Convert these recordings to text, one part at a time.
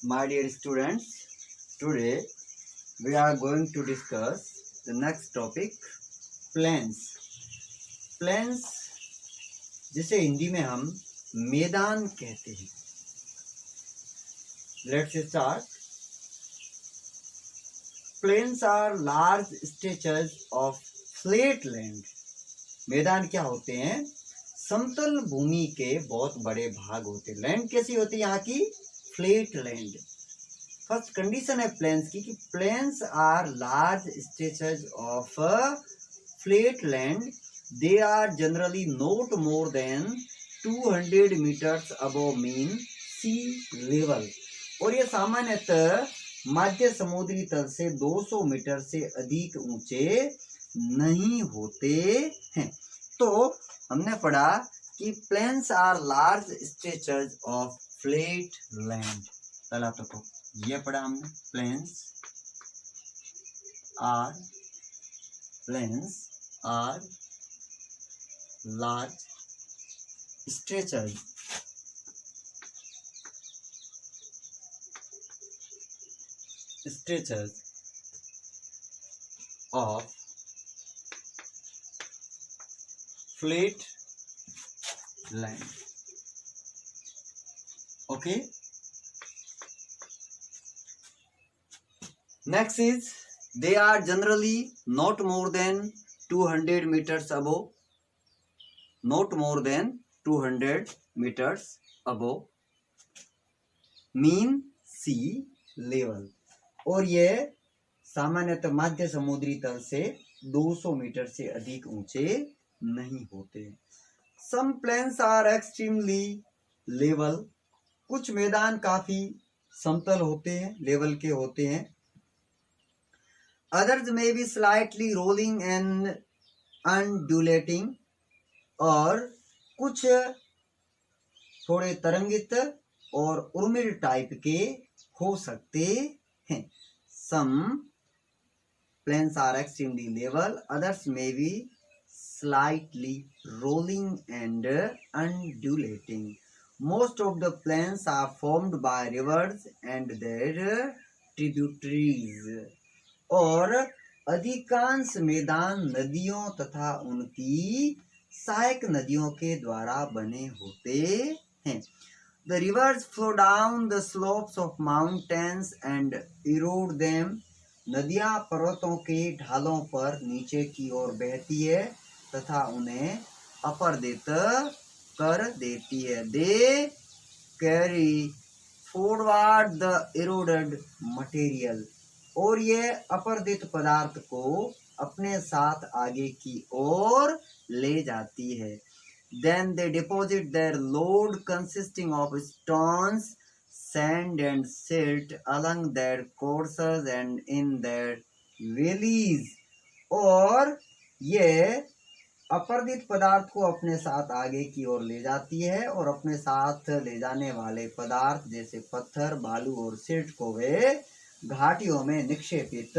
My dear students, today we are going to discuss the next topic, plains. Plains जिसे हिंदी में हम मैदान कहते हैं. Let's start. Plains are large stretches of flat land. मैदान क्या होते हैं? समतल भूमि के बहुत बड़े भाग होते हैं. लैंड कैसी होती है यहाँ की? Flat land. फर्स्ट कंडीशन है प्लेन्स की कि plains are large stretches of flat land. They are generally not more than 200 metres above mean sea level. और ये सामान्यतः मध्य समुद्री तल से 200 मीटर से अधिक ऊंचे नहीं होते हैं. तो हमने पढ़ा कि plains are large stretches of flat land. पहला तो ये पढ़ा हमने, plains are large stretches of flat land. Okay. Next is they are generally not more than 200 meters above. Not more than 200 meters above mean sea level. और ये सामान्यतः मध्य समुद्री तल से 200 मीटर से अधिक ऊंचे नहीं होते. सम प्लेन्स आर एक्सट्रीमली लेवल. कुछ मैदान काफी समतल होते हैं, लेवल के होते हैं. Others may be slightly rolling and undulating. और कुछ थोड़े तरंगित और उर्मिल टाइप के हो सकते हैं. Some plains are extremely level, others may be slightly rolling and undulating. Most of the plains are formed by rivers and their tributaries. और अधिकांश मैदान नदियों तथा उनकी सहायक नदियों के द्वारा बने होते हैं. The rivers flow down the slopes of mountains and erode them. नदियां पर्वतों के ढालों पर नीचे की ओर बहती है तथा उन्हें अपरदित कर देती है. They carry forward the eroded material. और ये अपरदित पदार्थ को अपने साथ आगे की ओर ले जाती है. Then they deposit their load consisting of stones, sand and silt along their courses and in their valleys. और ये अपरदित पदार्थ को अपने साथ आगे की ओर ले जाती है और अपने साथ ले जाने वाले पदार्थ जैसे पत्थर, बालू और सिल्ट को वे घाटियों में निक्षेपित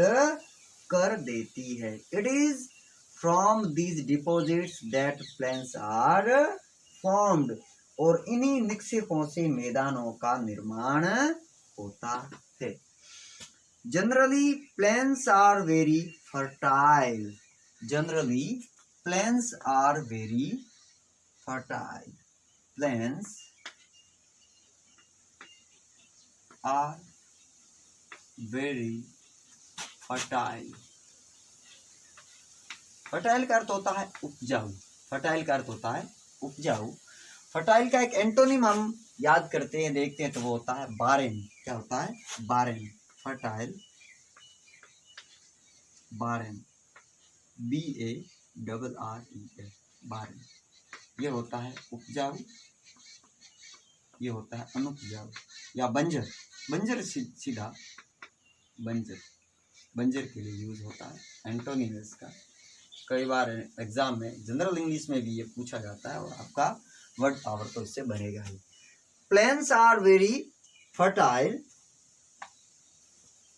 कर देती है. It is from these deposits that plains are formed. और इन्हीं निक्षेपों से मैदानों का निर्माण होता है. Generally plains are very fertile. Generally plains are very fertile. Plains are very fertile. Fertile का अर्थ होता है उपजाऊ. फर्टाइल का अर्थ होता है उपजाऊ. फर्टाइल का एक एंटोनिम हम याद करते हैं, देखते हैं, तो वो होता है बारेन. क्या होता है? Warren. Fertile, Warren, BARREN, Warren. ये होता है उपजाऊ, ये होता है अनुपजाऊ या बंजर. बंजर सीधा बंजर के लिए यूज होता है. एंटोनिम इसका कई बार एग्जाम में जनरल इंग्लिश में भी ये पूछा जाता है और आपका वर्ड पावर तो इससे बढ़ेगा ही. Plains are very fertile.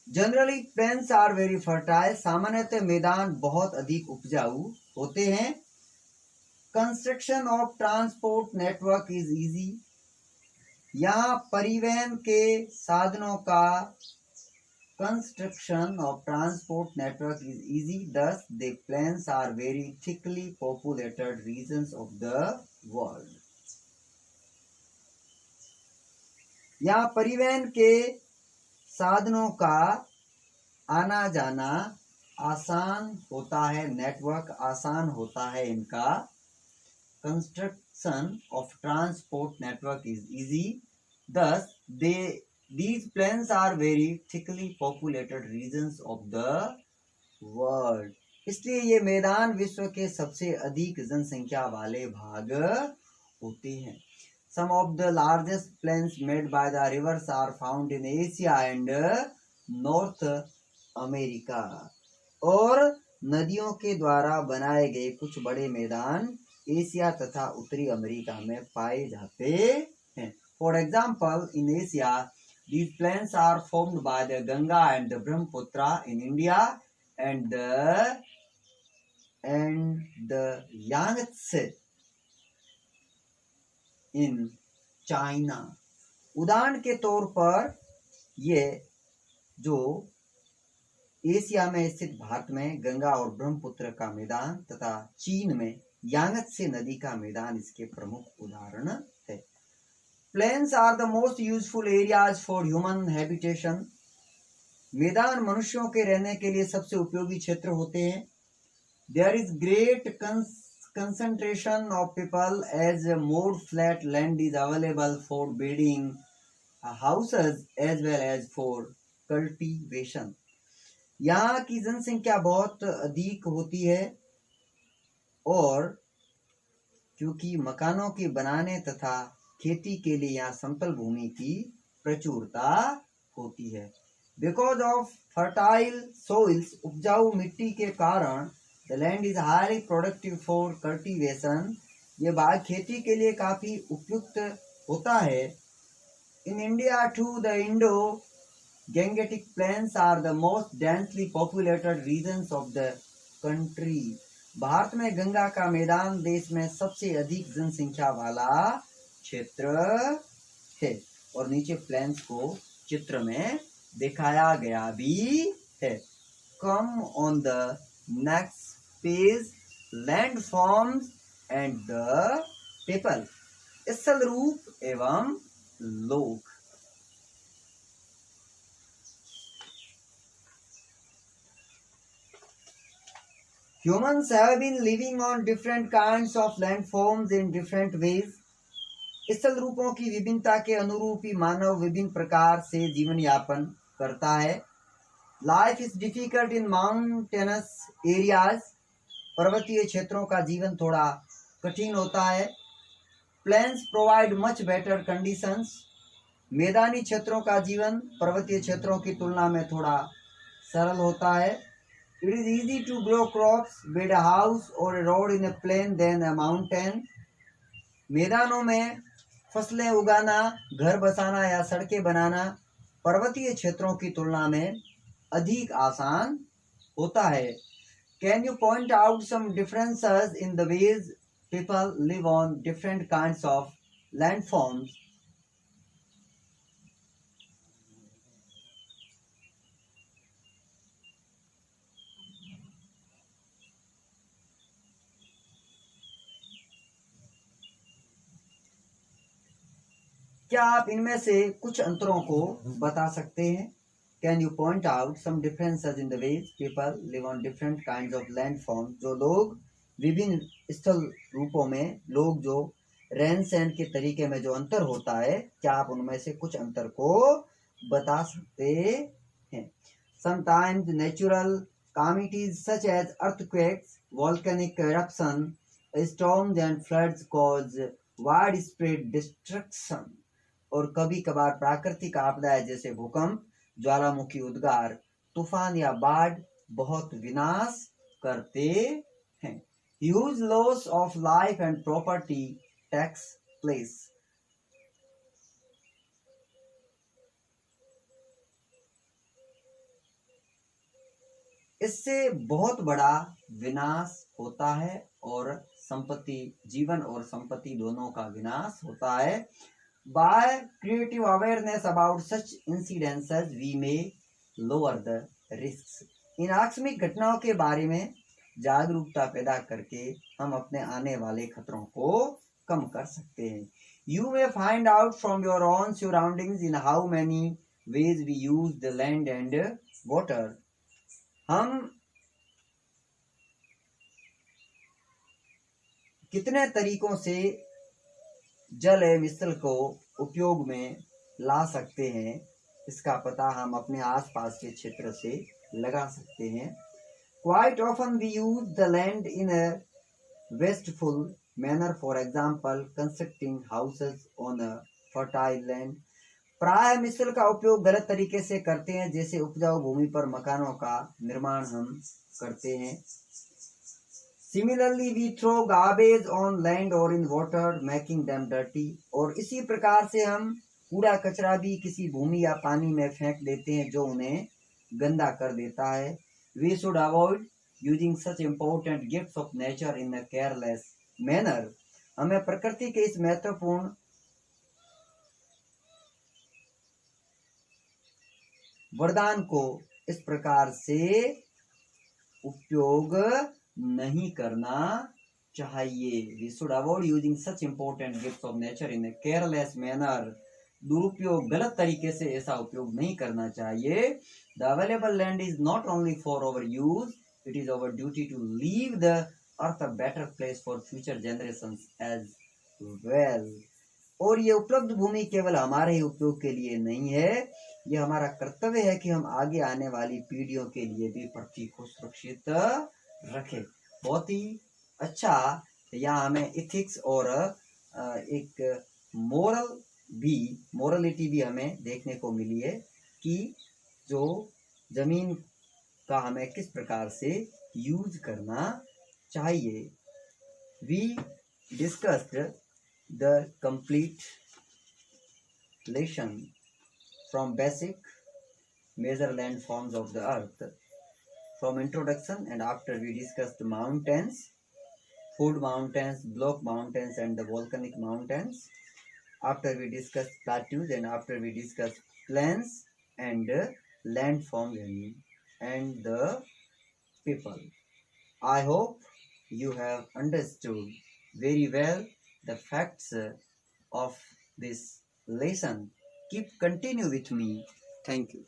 Generally plains are very fertile. सामान्यतः मैदान बहुत अधिक उपजाऊ होते हैं. Construction of transport network is easy. यहाँ परिवहन के साधनों का construction of transport network is easy, thus the plains are very thickly populated regions of the world. यहाँ परिवहन के साधनों का आना जाना आसान होता है, नेटवर्क आसान होता है इनका। Construction of transport network is easy, thus these plains are very thickly populated regions of the world. इसलिए ये मैदान विश्व के सबसे अधिक जनसंख्या वाले भाग होते हैं। Some of the largest plains made by the rivers are found in Asia and North America. और नदियों के द्वारा बनाए गए कुछ बड़े मैदान एशिया तथा उत्तरी अमेरिका में पाए जाते हैं। For example, in Asia, these plains are formed by the Ganga and the Brahmaputra in India and the Yangtze in China. उदाहरण के तौर पर ये जो एशिया में स्थित भारत में गंगा और ब्रह्मपुत्र का मैदान तथा चीन में यांगत्से नदी का मैदान इसके प्रमुख उदाहरण है। Plains are the most useful areas for human habitation. मैदान मनुष्यों के रहने के लिए सबसे उपयोगी क्षेत्र होते हैं। There is great concentration of people as more flat land is available for building houses as well as for cultivation. यहाँ की जनसंख्या बहुत अधिक होती है और क्योंकि मकानों के बनाने तथा खेती के लिए यहाँ समतल भूमि की प्रचुरता होती है। Because of fertile soils, उपजाऊ मिट्टी के कारण the land is highly productive for cultivation. ये भाग खेती के लिए काफी उपयुक्त होता है। In India too, the Indo-Gangetic plains are the most densely populated regions of the country. Bharat में गंगा का मैदान देश में सबसे अधिक जनसंख्या वाला क्षेत्र है। और नीचे प्लेन्स को चित्र में दिखाया गया भी है। Come on the next page, landforms and the people. स्थल रूप एवं लोग। Humans have been living on different kinds of landforms in different ways. स्थल रूपों की विभिन्नता के अनुरूप ही मानव विभिन्न प्रकार से जीवन यापन करता है। Life is difficult in mountainous areas. पर्वतीय क्षेत्रों का जीवन थोड़ा कठिन होता है। Plains provide much better conditions. मैदानी क्षेत्रों का जीवन पर्वतीय क्षेत्रों की तुलना में थोड़ा सरल होता है। It is easy to grow crops, build a house or a road in a plain than a mountain. मैदानों में फसलें उगाना, घर बसाना या सड़कें बनाना पर्वतीय क्षेत्रों की तुलना में अधिक आसान होता है। Can you point out some differences in the ways people live on different kinds of landforms? क्या आप इनमें से कुछ अंतरों को बता सकते हैं? Can you point out some differences in the ways people live on different kinds of landforms? जो लोग विभिन्न स्थल रूपों में लोग जो रहन सहन के तरीके में जो अंतर होता है, क्या आप उनमें से कुछ अंतर को बता सकते हैं? Sometimes natural calamities such as earthquakes, volcanic eruption, storms and floods cause widespread destruction. और कभी कभार प्राकृतिक आपदाएं जैसे भूकंप, ज्वालामुखी उद्गार, तूफान या बाढ़ बहुत विनाश करते हैं। Huge loss of life and property takes place. इससे बहुत बड़ा विनाश होता है और संपत्ति, जीवन और संपत्ति दोनों का विनाश होता है। By creative awareness about such incidences, we may lower the risks. इन आकस्मिक घटनाओं के बारे में जागरूकता पैदा करके हम अपने आने वाले खतरों को कम कर सकते हैं. You may find out from your own surroundings in how many ways we use the land and water. हम कितने तरीकों से जल एवं स्थल को उपयोग में ला सकते हैं, इसका पता हम अपने आसपास के क्षेत्र से लगा सकते हैं. Quite often we use the land in a wasteful manner, for example, constructing houses on a fertile land. प्राय हम स्थल का उपयोग गलत तरीके से करते हैं, जैसे उपजाऊ भूमि पर मकानों का निर्माण हम करते हैं. Similarly, we throw garbage on land or in water, making them dirty. और इसी प्रकार से हम कूड़ा कचरा भी किसी भूमि या पानी में फेंक देते हैं, जो उन्हें गंदा कर देता है. We should avoid using such important gifts of nature in a careless manner. हमें प्रकृति के इस महत्वपूर्ण वरदान को इस प्रकार से उपयोग नहीं करना चाहिए. We should avoid using such important gifts of nature in a careless manner. दुरुपयोग, गलत तरीके से ऐसा उपयोग नहीं करना चाहिए. The available land is not only for our use, it is our duty to leave the earth a better place for future generations as well. और ये उपलब्ध भूमि केवल हमारे ही उपयोग के लिए नहीं है, ये हमारा कर्तव्य है कि हम आगे आने वाली पीढ़ियों के लिए भी पृथ्वी को सुरक्षित रखें. बहुत ही अच्छा यहाँ हमें इथिक्स और एक मोरलिटी भी हमें देखने को मिली है कि जो जमीन का हमें किस प्रकार से यूज करना चाहिए. We discussed the complete lesson from basic major land forms of the earth from introduction, and after we discussed mountains, food mountains, block mountains and the volcanic mountains. After we discussed plateaus, and after we discussed plains and landforms and the people. I hope you have understood very well the facts of this lesson. Continue with me. Thank you.